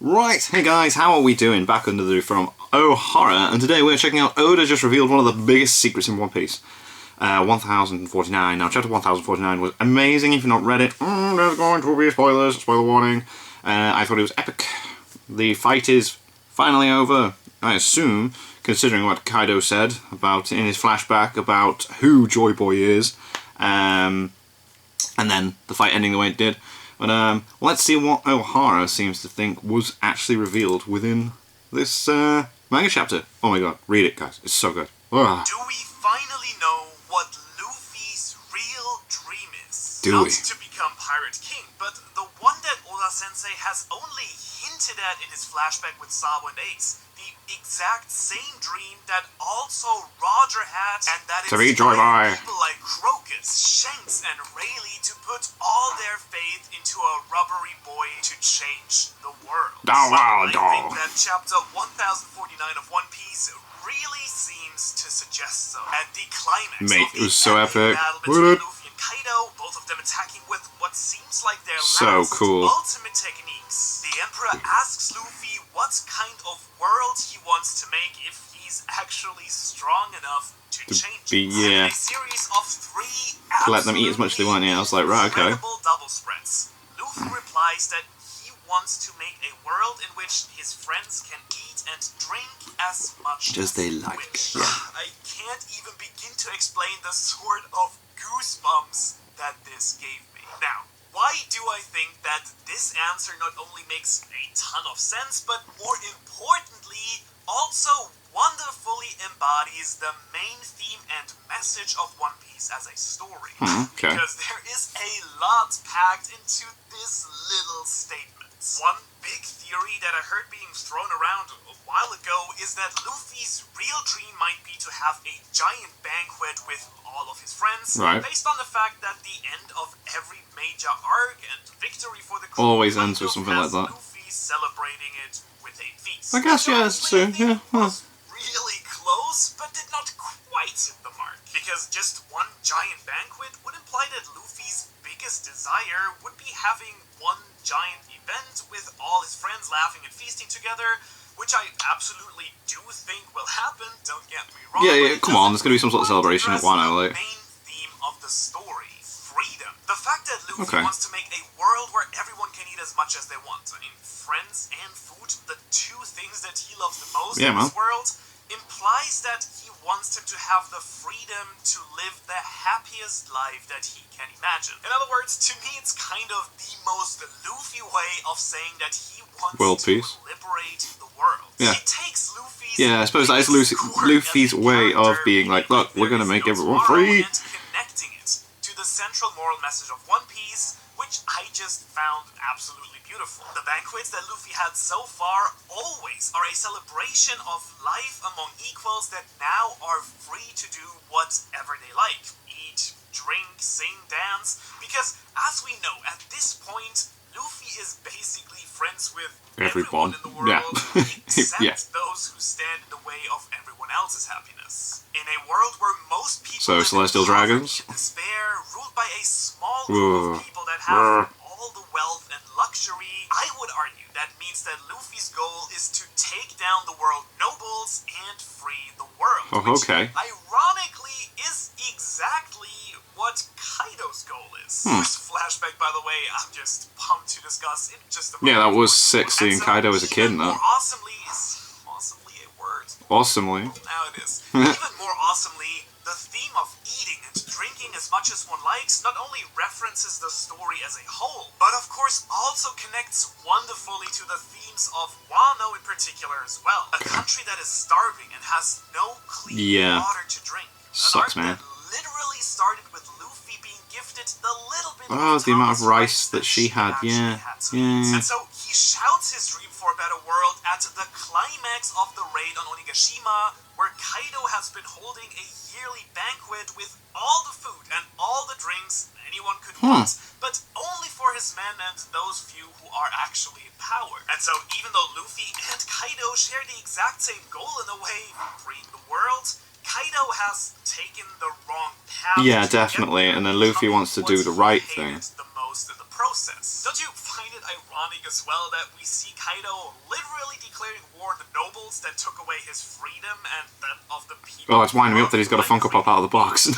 Right, hey guys, how are we doing? Back under the roof from O'Hara, and today we're checking out Oda just revealed one of the biggest secrets in One Piece. 1049. Now, chapter 1049 was amazing. If you've not read it, there's going to be spoilers, spoiler warning. I thought it was epic. The fight is finally over, I assume, considering what Kaido said about in his flashback about who Joy Boy is, and then the fight ending the way it did. But let's see what O'Hara seems to think was actually revealed within this manga chapter. Oh my god, read it, guys. It's so good. Ugh. Do we finally know what Luffy's real dream is? Do we? Not to become Pirate King, but the one that Oda-sensei has only hinted at in his flashback with Sabo and Ace. The exact same dream that also Roger had, and that To be Joy inspired Boy. people like Crocus, Shanks, and Rayleigh to put all their faith into a rubbery boy to change the world. I think that chapter 1049 of One Piece really seems to suggest so. At the climax Mate, of the it was so epic. battle between Luffy and Kaido, both of them attacking with what seems like their So last cool. ultimate techniques. The Emperor asks Luffy what kind of world he wants to make if he's actually strong enough to change it. Yeah. And a series of 3 Let them eat as much as they want, yeah. I was like, right, okay. incredible double spreads. Luffy replies that he wants to make a world in which his friends can eat and drink as much As they like, wish. yeah. I can't even begin to explain the sort of goosebumps that this gave me. Now, why do I think that this answer not only makes a ton of sense, but more importantly, also wonderfully embodies the main theme and message of One Piece as a story? Okay. Because there is a lot packed into this little statement. One big theory that I heard being thrown around a while ago is that Luffy's real dream might be to have a giant banquet with all of his friends, Right. based on the fact that the end of every major arc and victory for the crew Always ends with kind of something like has that. Luffy celebrating it with a feast. I guess, yeah, So, soon, yeah. was really close, but did not quite hit the mark. Because just one giant banquet would imply that Luffy's biggest desire would be having one giant event with all his friends laughing and feasting together, which I absolutely do think will happen, don't get me wrong. Yeah, but it come on, there's doesn't gonna be some sort of celebration, address why not, the like? main theme of the story, freedom. The fact that Luffy Okay. wants to make a world where everyone can eat as much as they want. I mean, friends and food, the two things that he loves the most Yeah, in this man. world, implies that he wants him to have the freedom to live the happiest life that he can imagine. In other words, to me, it's kind of the most Luffy way of saying that he wants World to peace. liberate the world. Yeah. He takes Luffy's Yeah, I suppose that is Luffy's way of being like, look, we're gonna make everyone free. And connecting it to the central moral message of One Piece, which I just found absolutely beautiful. The banquets that Luffy had so far always are a celebration of life among equals that now are free to do whatever they like. Eat, drink, sing, dance. Because, as we know, at this point, Luffy is basically friends with everyone Everyone. in the world, Yeah. except Yeah. those who stand in the way of everyone else's happiness. In a world where most people So, live in celestial poverty dragons? and despair, ruled by a small group of people that have all the wealth and luxury, I would argue that means that Luffy's goal is to take down the world nobles and free the world. Oh, which okay. ironically is exactly what Kaido's goal is. This flashback, by the way, I'm just pumped to discuss in just a moment. Yeah, that was sick And seeing so Kaido as a kid even and that. more awesomely is awesomely a word. Awesomely. Now it is. Even more awesomely, the theme of eating and drinking as much as one likes not only references the story as a whole, but of course also connects wonderfully to the themes of Wano in particular as well. A country that is starving and has no clean Yeah. water to drink. An Sucks, arc man. that literally started with Luffy being gifted the little bit Oh, of the amount of Thomas rice that she had, actually yeah. had to Yeah, eat. yeah. And so he shouts his dream for a better world at the climax of the raid on Onigashima, where Kaido has been holding a yearly banquet with all the food and all the drinks anyone could want, but only for his men and those few who are actually in power. And so even though Luffy and Kaido share the exact same goal in a way, freeing the world, Kaido has taken the wrong path. Yeah, to definitely, get there, and then Luffy becoming wants to do what the he right hated thing. the most in the process. process. Don't you find it ironic as well that we see Kaido literally declaring war on the nobles that took away his freedom and that of the people? Oh, it's winding me up that he's got a Funko Pop out of the box.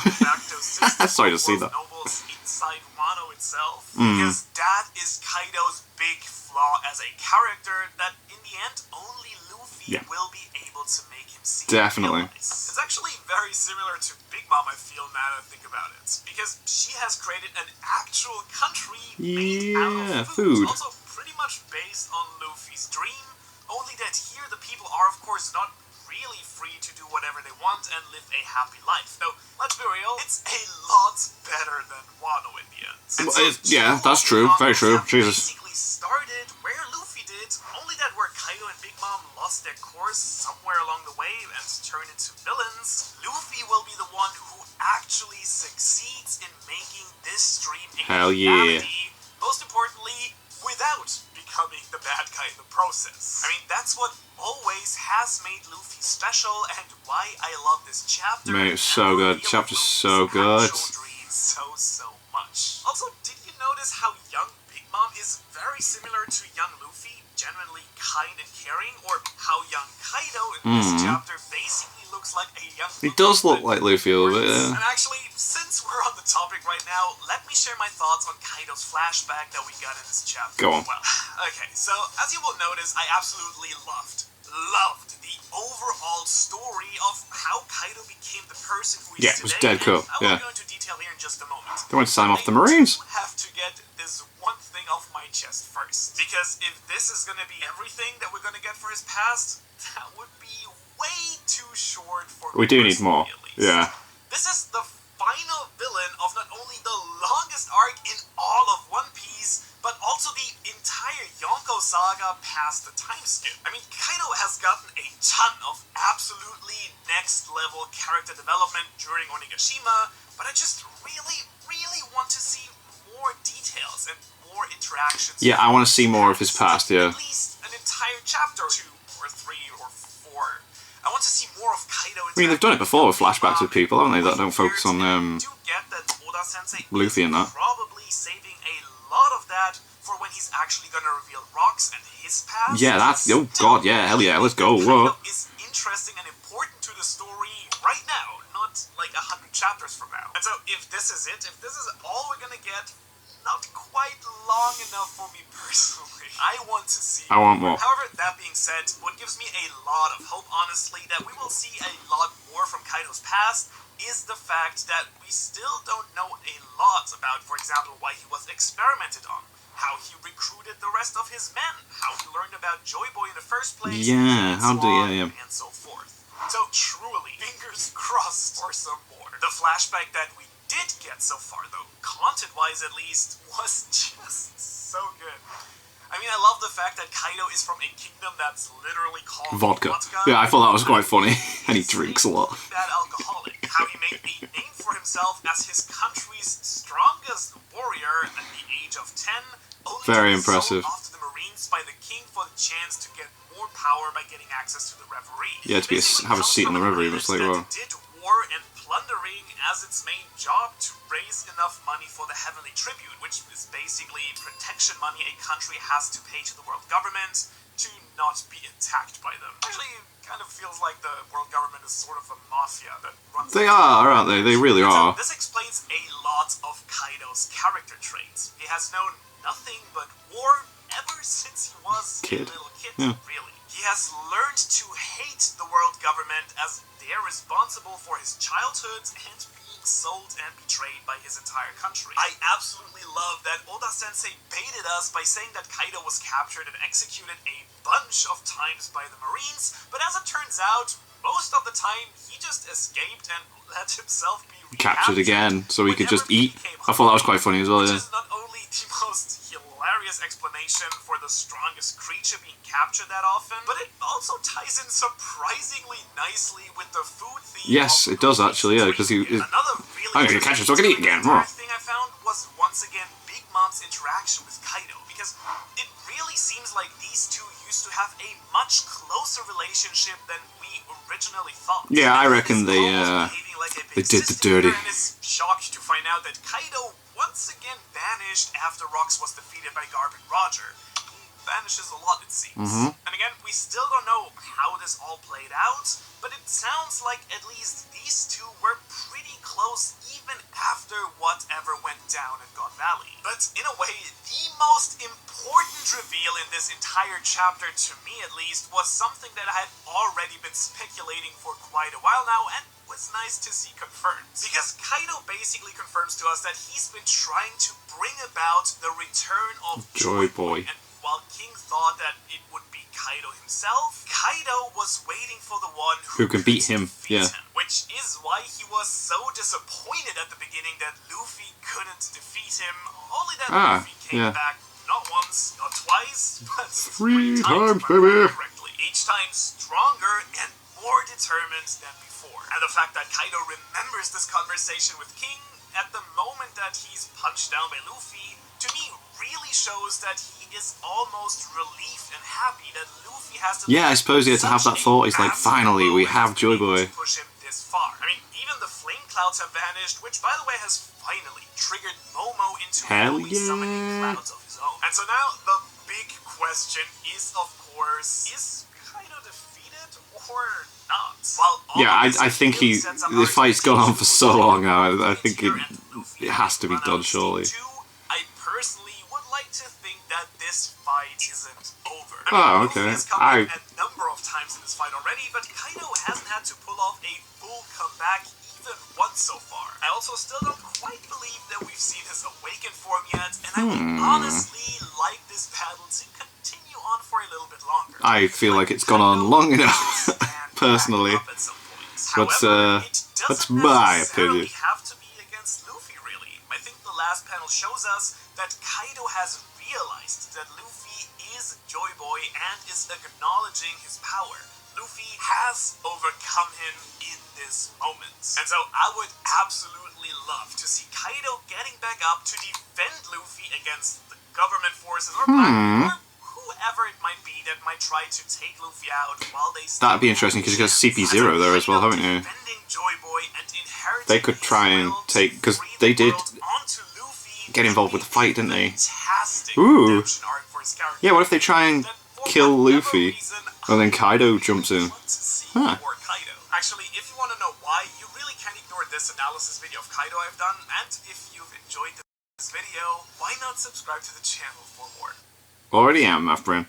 Sorry to see that. Nobles inside Wano itself, because that is Kaido's big flaw as a character that in the end only Luffy will be able to make him see. Definitely. It's actually very similar to Big Mom, I feel, now that I think about it, because she has created an actual country made out of food. Also pretty much based on Luffy's dream, only that here the people are of course not really free to do whatever they want and live a happy life. Though, let's be real, it's a lot better than Wano in the end. Yeah, that's true. Very true. Jesus. Basically started where Luffy did, only that where Kaido and Big Mom lost their course somewhere along the way and turned into villains, Luffy will be the one who actually succeeds in making this dream a reality. Most importantly, without becoming the bad guy in the process. I mean, that's what always has made Luffy special and why I love this chapter. Mate, it's so good. Chapter's so good. So much. Also, did you notice how young Big Mom is very similar to young Luffy, genuinely kind and caring, or how young Kaido in this chapter basically looks like a young Luffy? He does look like Luffy a little bit, yeah. And actually, since we're on the topic right now, let me share my thoughts on Kaido's flashback that we got in this chapter. Go on. Well, okay, so as you will notice, I absolutely loved the overall story of how Kaido became the person who he is today. Yeah, it was dead cool. I will go into detail here in just a moment. They went to sign off the Marines. I have to get this one thing off my chest first, because if this is going to be everything that we're going to get for his past, that would be way too short for me. We do need more. Yeah. This is the final villain of not only the longest arc in all of One Piece, but also the entire Yonko saga past the time skip. I mean, Kaido has gotten a ton of absolutely next level character development during Onigashima, but I just really want to see more details and more interactions. Yeah, I want to see more of his past, yeah. At least an entire chapter, 2 or 3 or 4. I want to see more of Kaido. I mean, they've done it before with flashbacks with people, haven't they, that don't focus on Luffy and that. Probably saving a lot of that for when he's actually gonna reveal Rocks and his past. Yeah, that's... Oh, God, yeah, hell yeah, let's go. Whoa. Is interesting and important to the story right now, not like 100 chapters from now. And so, if this is it, if this is all we're gonna get, not quite long enough for me personally. I want to see I want more. However, that being said, what gives me a lot of hope, honestly, that we will see a lot more from Kaido's past is the fact that we still don't know a lot about, for example, why he was experimented on, how he recruited the rest of his men, how he learned about Joy Boy in the first place, yeah, and so forth. So truly, fingers crossed for some more. The flashback that we did get so far, though, content-wise at least, was just so good. I mean, I love the fact that Kaido is from a kingdom that's literally called vodka. Yeah, I thought that was quite funny. And he drinks a lot. Bad alcoholic. How he made a name for himself as his country's strongest warrior at the age of 10. Only Very to be impressive. sold off to the Marines by the king for the chance to get more power by getting access to the reverie. Yeah, to be have a seat in the reverie, it's like, well... did war and plundering as its main job to raise enough money for the Heavenly Tribute, which is basically protection money a country has to pay to the world government to not be attacked by them. Actually, it kind of feels like the world government is sort of a mafia that runs... They are, aren't they? They really are. This explains a lot of Kaido's character traits. He has known nothing but war ever since he was a little kid, really. He has learned to hate the world government as they're responsible for his childhood and being sold and betrayed by his entire country. I absolutely love that Oda-sensei baited us by saying that Kaido was captured and executed a bunch of times by the Marines, but as it turns out, most of the time he just escaped and let himself be captured again, so he could just eat. I thought that was quite funny as well, yeah. Which is not only the most hilarious explanation for the strongest creature being captured that often, but it also ties in surprisingly nicely with the food theme. Yes, it does actually, yeah, because he... Another really I'm gonna catch it so I can eat again. thing I found was once again Big Mom's interaction with Kaido, because it really seems like these two used to have a much closer relationship than we originally thought. Yeah, I reckon they did the dirty. And is shocked to find out that Kaido once once again vanished after Rox was defeated by Garb and Roger. He vanishes a lot, it seems. And again, we still don't know how this all played out, but it sounds like at least these two were pretty close even after whatever went down at God Valley. But in a way, the most important reveal in this entire chapter, to me at least, was something that I had already been speculating for quite a while now, and was nice to see confirmed. Because Kaido basically confirms to us that he's been trying to bring about the return of Joy Boy. And while King thought that it would be Kaido himself, Kaido was waiting for the one Who can beat him, defeat yeah. him, which is why he was so disappointed at the beginning that Luffy couldn't defeat him, only that Luffy came back not once, not twice, but 3 times, baby. correctly. Each time stronger and more determined than before. And the fact that Kaido remembers this conversation with King at the moment that he's punched down by Luffy, to me really shows that he is almost relieved and happy that Luffy has to... Yeah, I suppose he had to have that thought. He's like, finally, we have Joy Boy. Push him this far. I mean, even the flame clouds have vanished, which by the way has finally triggered Momo into fully summoning clouds of his own. And so now the big question is, of course, is Kaido defeated or not? Well, I think this fight's gone on for so long now. I think it has to be done, surely. I personally would like to think that this fight isn't over. Okay. Luffy has come in a number of times in this fight already, but Kaido hasn't had to pull off a full comeback even once so far. I also still don't quite believe that we've seen his awakened form yet, and I would honestly like this battle to continue on for a little bit longer. I feel like it's gone on long enough, personally. However, That's my opinion. Have to be against Luffy, really. I think the last panel shows us that Kaido has realized that Luffy is Joy Boy and is acknowledging his power. Luffy has overcome him in this moment. And so I would absolutely love to see Kaido getting back up to defend Luffy against the government forces or Black, or whoever it might be that might try to take Luffy out while they... That'd be interesting because you've got CP0 there as well, haven't you? Joy Boy and They could try and take... because they did get involved with the fight, didn't they? Ooh. Yeah, what if they try and kill Luffy and then Kaido jumps in? Huh. Actually, if you want to know why, you really can't ignore this analysis video of Kaido I've done, and if you've enjoyed this video, why not subscribe to the channel for more? Already am, math brain.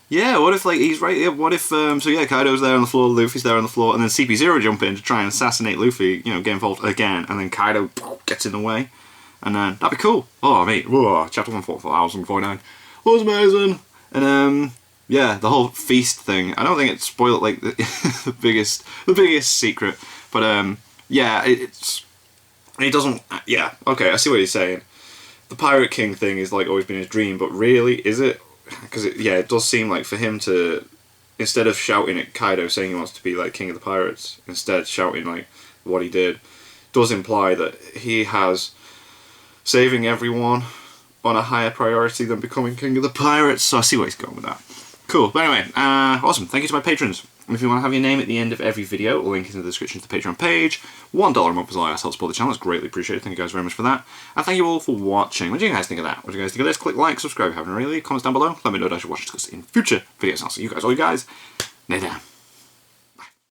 Yeah, what if, like, he's right here, what if, so yeah, Kaido's there on the floor, Luffy's there on the floor, and then CP0 jump in to try and assassinate Luffy, you know, get involved again, and then Kaido gets in the way, and then, that'd be cool. Oh, mate, whoa, chapter 1,4049. That was amazing. And, yeah, the whole feast thing, I don't think it spoiled, like, the biggest secret, but, yeah, it doesn't, yeah, okay, I see what you're saying. The Pirate King thing is, like, always been his dream, but really, is it? Because, it does seem like for him to, instead of shouting at Kaido saying he wants to be, like, King of the Pirates, instead shouting, like, what he did, does imply that he has saving everyone on a higher priority than becoming King of the Pirates, so I see where he's going with that. Cool, but anyway, awesome. Thank you to my patrons. If you want to have your name at the end of every video, a link is in the description to the Patreon page. $1 a month is all I ask to help support the channel. It's greatly appreciated. Thank you guys very much for that. And thank you all for watching. What do you guys think of that? What do you guys think of this? Click like, subscribe if you haven't already. Comments down below. Let me know what I should watch in future videos. I'll see you guys, all you guys, later.